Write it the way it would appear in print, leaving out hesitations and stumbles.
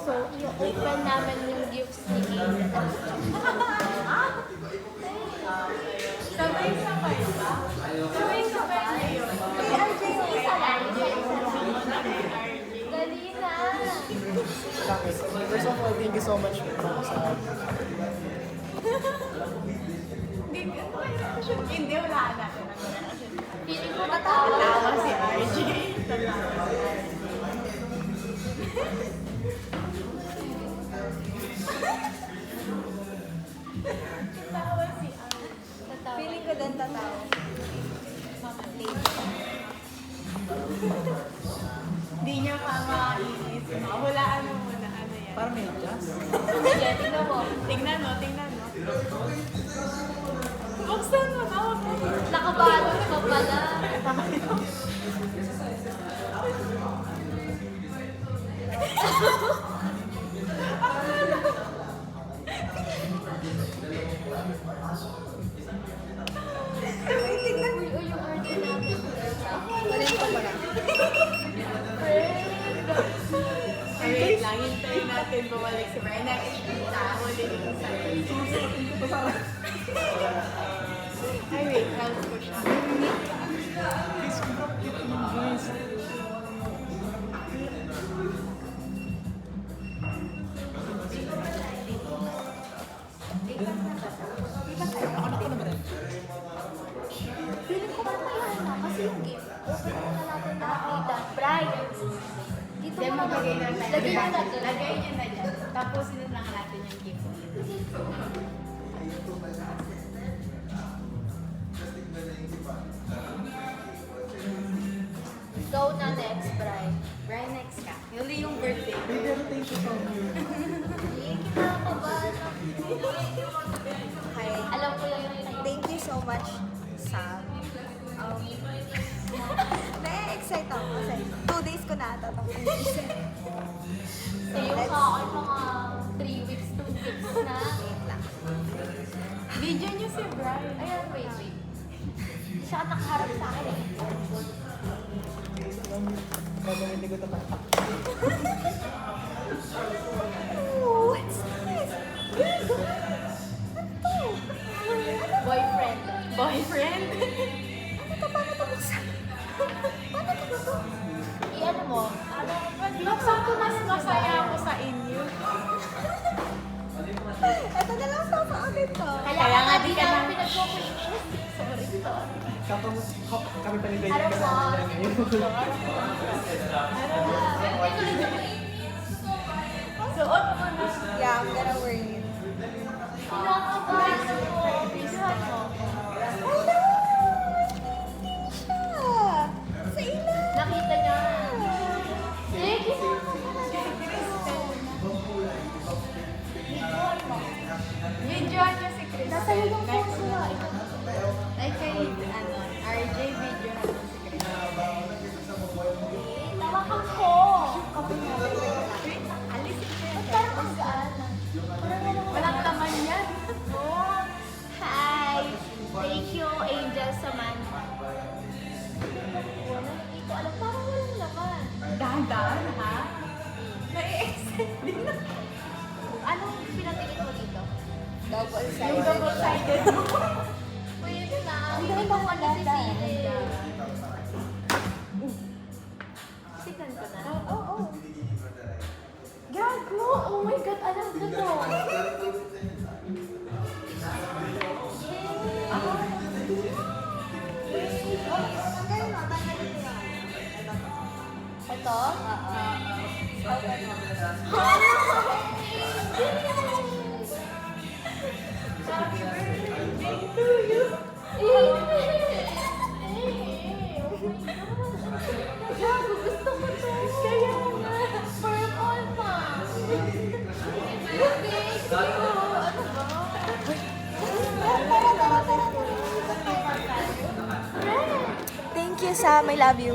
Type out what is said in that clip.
So, i-open namin yung gifts ni Kate. Sabay-sabay ba? Sabay-sabay kayo. Si RJ yung isa lang. Dali na. First of all, thank you so much sa Hindi, wala na. Feeling ko natawa. Tawa si RJ. Tawa si RJ. Feeling ko din tatawa. Hindi niya pa mainis. Hulaan mo muna. Ano yan? parang may adjust. Sige, tingnan mo. Tingnan mo, tingnan mo. Buksan mo na. Nakabalot ka pala. Tingnan mo yung order natin. Alin pa pala? Ay, wait lang. Hintayin natin bumalik si Brian. Nakikita. Hulihin sa'yo. Ay, wait. Help ko siya. Feeling ko mamaya na kasi yung gift. Open na natin nakakita. Brian. Dito Then, mo magbigay na naman. tayo. Lagyan mo na doon. Lagay niyo na dyan. Tapusin na lang natin yung gift. Go na next, Brian. Brian, next ka. Huli yung birthday. Pero thank you so much. Hindi, kinakabahan ako. Hi. Alam ko lang yung Thank you so much, Sam. Na-excite ako kasi 2 days ko na ata itong inisip. Sa'yo sa akin mga 3 weeks, 2 weeks na. Wait lang. Video niyo si Brian. Ayan, wait. Hindi siya nakaharap sa akin eh. Gagawin ko ito pa. Oh, what's this? Boyfriend. Boyfriend? Ano to? Paano ito buksan? Paano ito ba ito? I-ano mo? Buksan ko mas masaya ako sa inyo. Ito na lang sa akin to. Kaya nga di ka na na- pinag-focus. Sorry. Kami pa ni Baby Ano po? kasama na ngayon. Suot mo na. Yeah, I'm gonna wear it. Kinakabahan ako. Bisuhan mo. Hello! Hindi siya. Sa ilan? Nakita niya. Eh, kinakabahan. Bisuhan mo. Videoan niyo si Chris. Nasa iyo yung puso na. Like kay, RJ, video na si Chris. Tawakan ko. Wait, alisin ko yan. Ba't parang ang gaan? Walang laman yan. Hi! Thank you, Angel Samantha. Wala, hindi ko alam. Parang walang laman. Dahan-dahan, ha? Nai-excite din na. Anong pinatingin mo dito? Yung Double-sided. double-sided mo. Pwede na. Ang Hindi ko pa dahan-dahan. nasisili. Tignan ko na. Oo. Gago! Oh my God! Alam ko to! Tanggalin mo, tanggalin mo yan. Ito? Happy birthday to you. Gago! Gusto ko to! Kaya nga! Purple pa! Okay! Ano ba? Tara. Thank you, Sam. I love you.